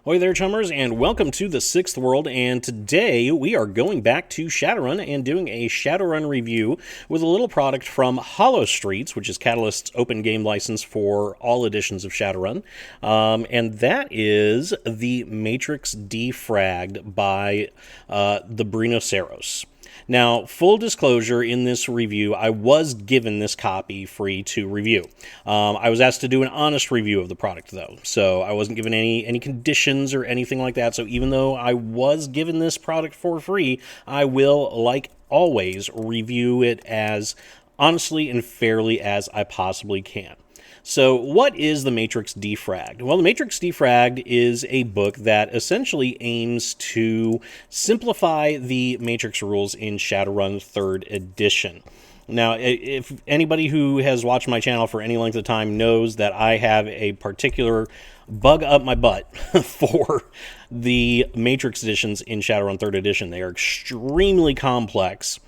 Hoi there, Chummers, and welcome to the Sixth World, and today we are going back to Shadowrun and doing a Shadowrun review with a little product from Hollow Streets, which is Catalyst's open game license for all editions of Shadowrun, and that is the Matrix Defragged by the Brinoceros. Now, full disclosure, in this review, I was given this copy free to review. I was asked to do an honest review of the product, though, so I wasn't given any conditions or anything like that. So even though I was given this product for free, I will, like always, review it as honestly and fairly as I possibly can. So what is the Matrix Defragged? Well, the Matrix Defragged is a book that essentially aims to simplify the Matrix rules in Shadowrun 3rd edition. Now, if anybody who has watched my channel for any length of time knows that I have a particular bug up my butt for the Matrix editions in Shadowrun 3rd edition. They are extremely complex,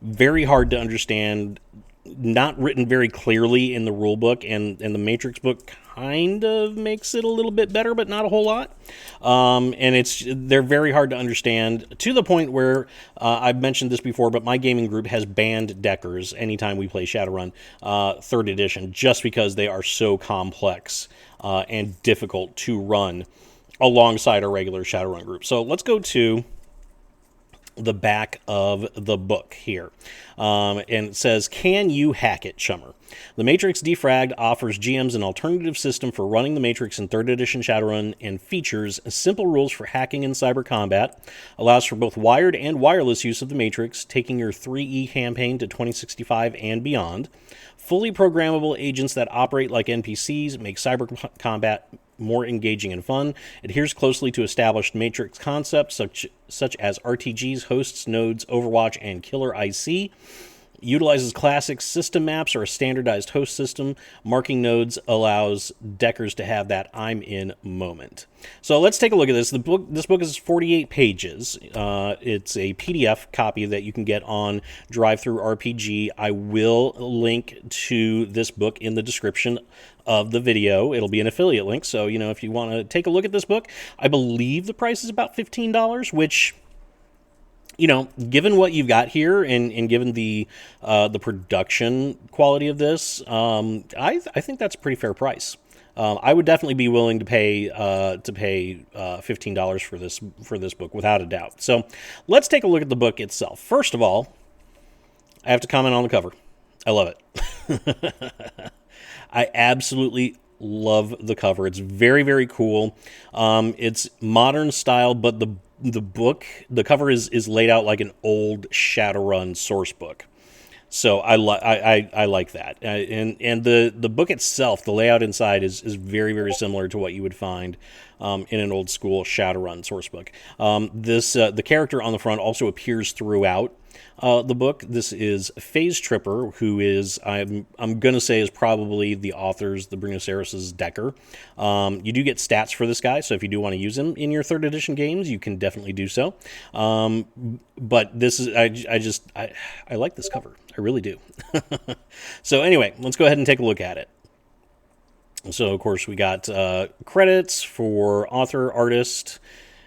very hard to understand, not written very clearly in the rule book, and the Matrix book kind of makes it a little bit better, but not a whole lot. And they're very hard to understand, to the point where I've mentioned this before, but my gaming group has banned Deckers anytime we play Shadowrun 3rd edition, just because they are so complex and difficult to run alongside our regular Shadowrun group. So let's go to the back of the book here. And it says, "Can you hack it, Chummer? The Matrix Defragged offers GMs an alternative system for running the Matrix in 3rd edition Shadowrun and features simple rules for hacking and cyber combat, allows for both wired and wireless use of the Matrix, taking your 3E campaign to 2065 and beyond. Fully programmable agents that operate like NPCs, make cyber combat more engaging and fun, adheres closely to established Matrix concepts such as RTGs, hosts, nodes, Overwatch, and Killer IC, utilizes classic system maps or a standardized host system. Marking nodes allows Deckers to have that I'm in moment." So let's take a look at this. This book is 48 pages. It's a PDF copy that you can get on DriveThruRPG. I will link to this book in the description of the video. It'll be an affiliate link, so if you want to take a look at this book, I believe the price is about $15, which, given what you've got here and given the production quality of this, I think that's a pretty fair price. I would definitely be willing to pay $15 for this book, without a doubt. So let's take a look at the book itself. First of all, I have to comment on the cover. I love it. I absolutely love the cover. It's very, very cool. It's modern style, but the cover is laid out like an old Shadowrun source book. So I like that. And the book itself, the layout inside is very, very similar to what you would find in an old school Shadowrun source book. The character on the front also appears throughout the book. This is Phase Tripper, who is, I'm going to say, is probably the author's, the Brinoceros' Decker. You do get stats for this guy, so if you do want to use him in your 3rd edition games, you can definitely do so. But this is, I like this cover. I really do. So anyway, let's go ahead and take a look at it. So, of course, we got credits for author, artist,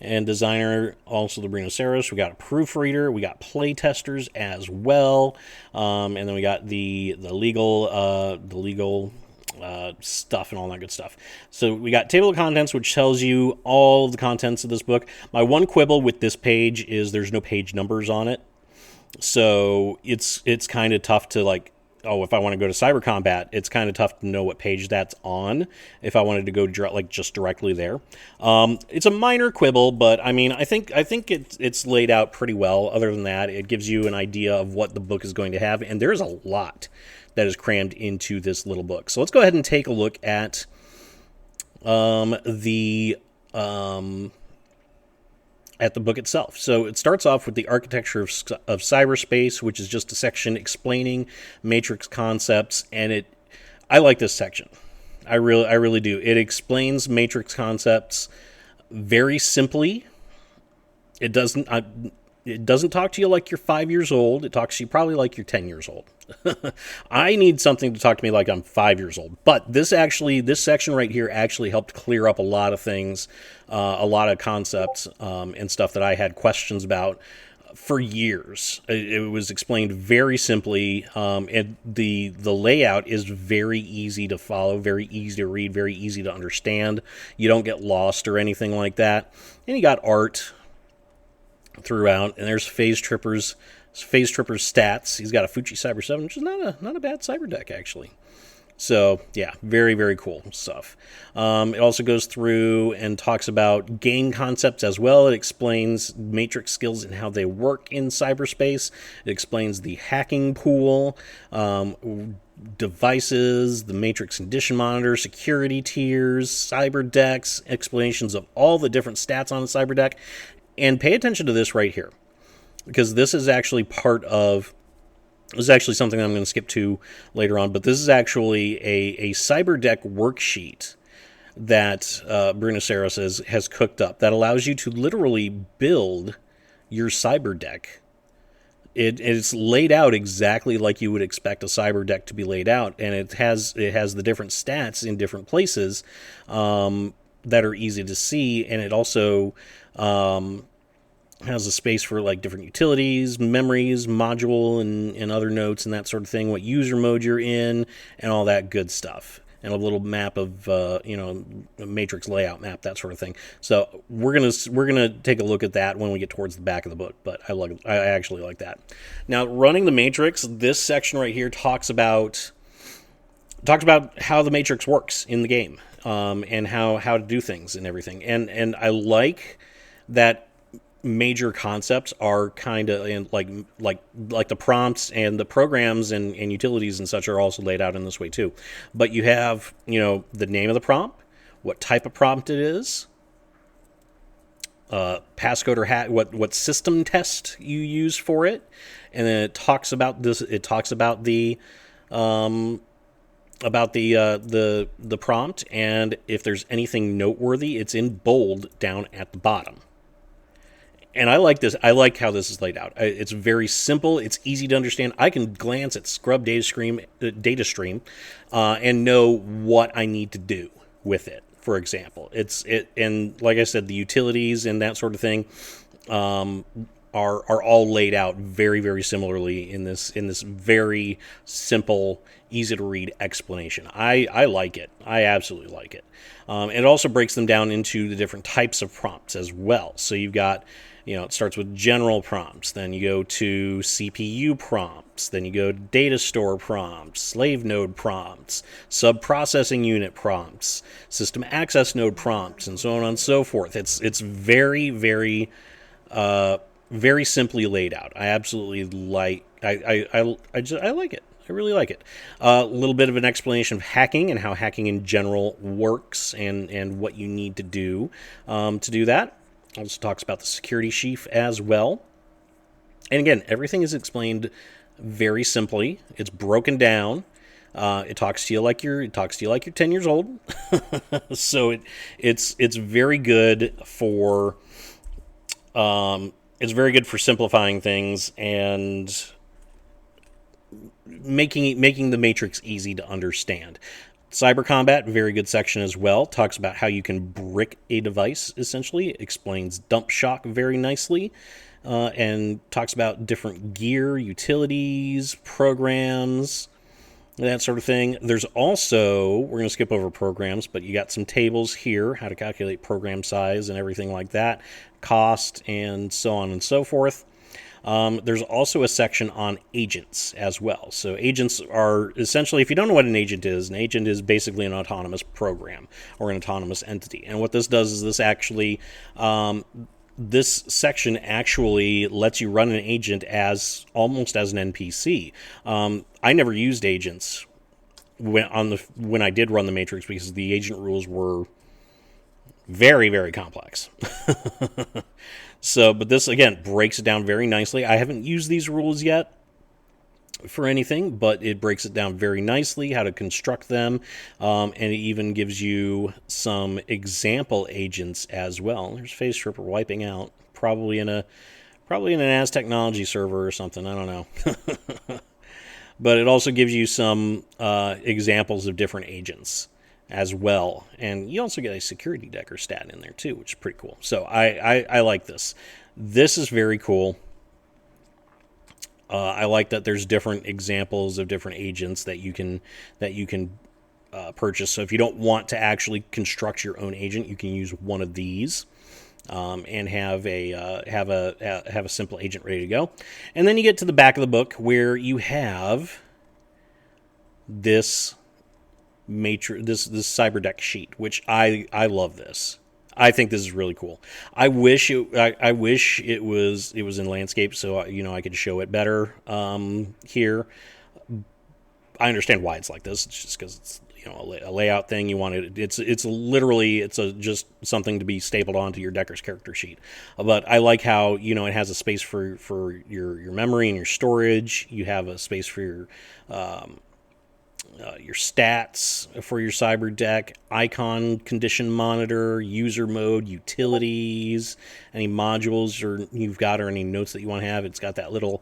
and designer, also the Brinoceros. We got a proofreader. We got play testers as well, and then we got the legal stuff and all that good stuff. So we got table of contents, which tells you all of the contents of this book. My one quibble with this page is there's no page numbers on it, so it's kind of tough to if I want to go to cyber combat, it's kind of tough to know what page that's on if I wanted to go just directly there. It's a minor quibble, but I mean, I think it's laid out pretty well. Other than that, it gives you an idea of what the book is going to have, and there's a lot that is crammed into this little book. So let's go ahead and take a look at the book itself. So it starts off with the architecture of cyberspace, which is just a section explaining Matrix concepts, and I like this section. I really do. It explains Matrix concepts very simply. It doesn't. it doesn't talk to you like you're 5 years old. It talks to you probably like you're 10 years old. I need something to talk to me like I'm 5 years old. But this section right here actually helped clear up a lot of things, a lot of concepts and stuff that I had questions about for years. It was explained very simply, and the layout is very easy to follow, very easy to read, very easy to understand. You don't get lost or anything like that. And you got art throughout, and there's Phase Tripper's stats. He's got a Fuchi Cyber 7, which is not a bad cyber deck, actually. So, yeah, very, very cool stuff. It also goes through and talks about game concepts as well. It explains Matrix skills and how they work in cyberspace. It explains the hacking pool, devices, the Matrix condition monitor, security tiers, cyber decks, explanations of all the different stats on a cyber deck. And pay attention to this right here, because this is actually something I'm going to skip to later on, but this is actually a cyber deck worksheet that Bruno Saros has cooked up that allows you to literally build your cyber deck. It's laid out exactly like you would expect a cyber deck to be laid out, and it has the different stats in different places that are easy to see, and it also has a space for like different utilities, memories, module, and other notes and that sort of thing, what user mode you're in, and all that good stuff. And a little map of, a Matrix layout map, that sort of thing. So we're gonna take a look at that when we get towards the back of the book. But I actually like that. Now, running the Matrix, this section right here talks about how the Matrix works in the game, and how to do things and everything. And I like that major concepts are kind of like the prompts and the programs and utilities and such are also laid out in this way too. But you have, the name of the prompt, what type of prompt it is, passcode or what system test you use for it, and then it talks about this. It talks about the prompt, and if there's anything noteworthy, it's in bold down at the bottom. And I like this. I like how this is laid out. It's very simple. It's easy to understand. I can glance at Scrub Data Stream, and know what I need to do with it. For example, and like I said, the utilities and that sort of thing are all laid out very, very similarly in this very simple, easy to read explanation. I like it. I absolutely like it. It also breaks them down into the different types of prompts as well. So you've got, it starts with general prompts, then you go to CPU prompts, then you go to data store prompts, slave node prompts, sub-processing unit prompts, system access node prompts, and so on and so forth. It's very, very, very simply laid out. I absolutely like. I like it. I really like it. A little bit of an explanation of hacking and how hacking in general works and what you need to do that. Also talks about the security sheaf as well. And again, everything is explained very simply. It's broken down. It talks to you like you're 10 years old. So it's very good for simplifying things and making the Matrix easy to understand. Cyber combat, very good section as well. Talks about how you can brick a device, essentially. Explains dump shock very nicely. And talks about different gear, utilities, programs, that sort of thing. There's also, we're going to skip over programs, but you got some tables here, how to calculate program size and everything like that, cost, and so on and so forth. There's also a section on agents as well. So agents are essentially, if you don't know what an agent is basically an autonomous program or an autonomous entity. And what this does is this section actually lets you run an agent almost as an NPC. I never used agents when I did run the Matrix because the agent rules were very, very complex. So, but this, again, breaks it down very nicely. I haven't used these rules yet for anything, but it breaks it down very nicely, how to construct them, and it even gives you some example agents as well. There's Phase Tripper wiping out, probably in a Probably in an As Technology server or something. I don't know. But it also gives you some examples of different agents as well. And you also get a security decker stat in there too, which is pretty cool. So I like this. This is very cool. I like that there's different examples of different agents that you can purchase. So if you don't want to actually construct your own agent, you can use one of these. And have a simple agent ready to go. And then you get to the back of the book where you have this this cyber deck sheet, which I love this. I think this is really cool. I wish it was in landscape, so I could show it better here. I understand why it's like this. It's just because it's a layout thing. You want it. It's literally just something to be stapled onto your Decker's character sheet. But I like how it has a space for your memory and your storage. You have a space for your stats for your cyber deck, icon condition monitor, user mode, utilities, any modules you've got or any notes that you want to have. It's got that little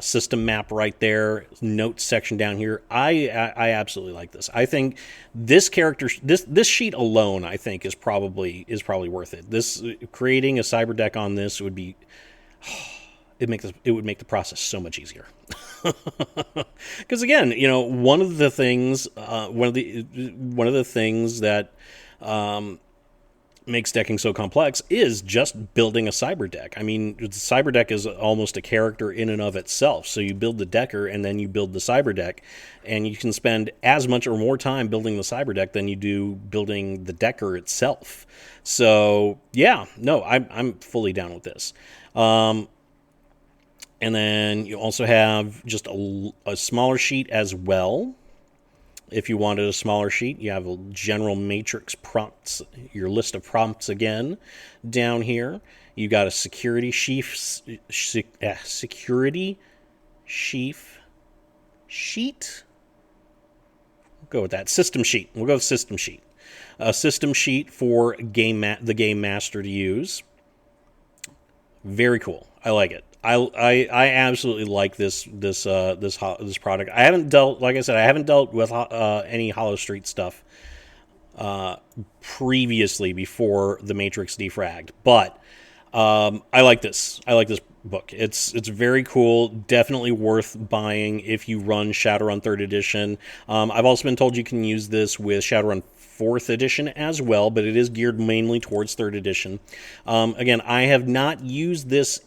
system map right there, notes section down here. I absolutely like this. I think this sheet alone, I think, is probably worth it. This creating a cyber deck on this would be. It would make the process so much easier. Because again, one of the things that makes decking so complex is just building a cyber deck. I mean, the cyber deck is almost a character in and of itself. So you build the decker and then you build the cyber deck, and you can spend as much or more time building the cyber deck than you do building the decker itself. So yeah, no, I'm fully down with this. And then you also have just a smaller sheet as well. If you wanted a smaller sheet, you have a general matrix prompts, your list of prompts again down here. You got a security sheaf sheet. We'll go with that. System sheet. We'll go with system sheet. A system sheet for the game master to use. Very cool. I like it. I absolutely like this product. I haven't dealt with any Hollow Street stuff previously before the Matrix Defragged, but I like this. I like this book. It's very cool. Definitely worth buying if you run Shadowrun 3rd edition. I've also been told you can use this with Shadowrun 4th edition as well, but it is geared mainly towards 3rd edition. Again, I have not used this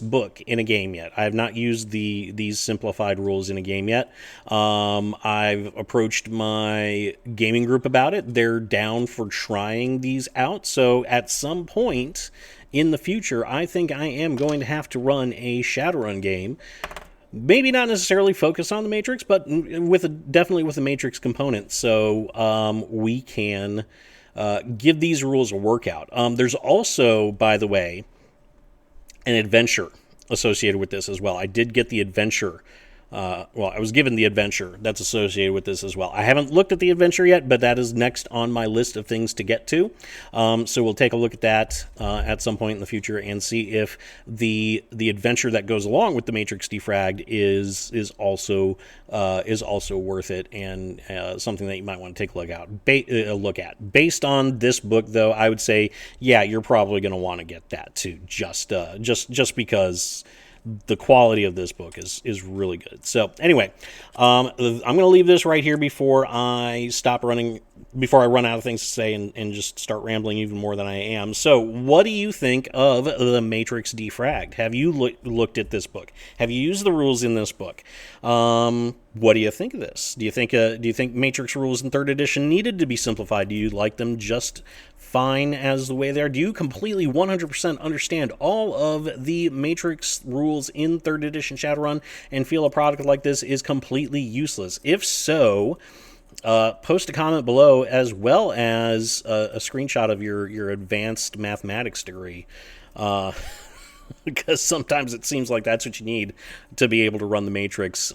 book in a game yet. I have not used these simplified rules in a game yet. I've approached my gaming group about it. They're down for trying these out. So at some point in the future, I think I am going to have to run a Shadowrun game. Maybe not necessarily focus on the Matrix, but definitely with a Matrix component. So we can give these rules a workout. There's also, by the way, an adventure associated with this as well. I did get the adventure. I was given the adventure that's associated with this as well. I haven't looked at the adventure yet, but that is next on my list of things to get to. So we'll take a look at that at some point in the future and see if the adventure that goes along with the Matrix Defragged is also worth it and something that you might want to take a look at. Based on this book, though, I would say, yeah, you're probably going to want to get that too, just because the quality of this book is really good. So anyway, I'm going to leave this right here before I run out of things to say and just start rambling even more than I am. So what do you think of the Matrix Defragged? Have you looked at this book? Have you used the rules in this book? What do you think of this? Do you think Matrix rules in 3rd edition needed to be simplified? Do you like them just fine as the way they are? Do you completely 100% understand all of the Matrix rules in 3rd edition Shadowrun and feel a product like this is completely useless? If so, post a comment below, as well as a screenshot of your advanced mathematics degree, because sometimes it seems like that's what you need to be able to run the Matrix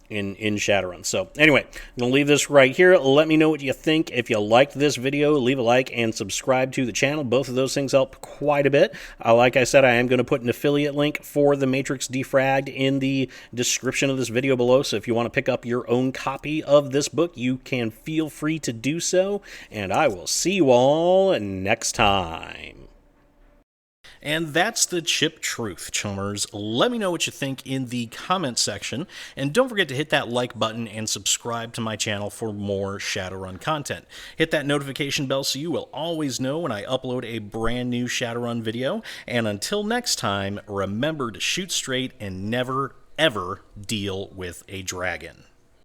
in Shadowrun. So anyway, I'm going to leave this right here. Let me know what you think. If you liked this video, leave a like and subscribe to the channel. Both of those things help quite a bit. Like I said, I am going to put an affiliate link for the Matrix Defragged in the description of this video below. So if you want to pick up your own copy of this book, you can feel free to do so. And I will see you all next time. And that's the chip truth, chummers. Let me know what you think in the comment section, and don't forget to hit that like button and subscribe to my channel for more Shadowrun content. Hit that notification bell so you will always know when I upload a brand new Shadowrun video, and until next time, remember to shoot straight and never, ever deal with a dragon.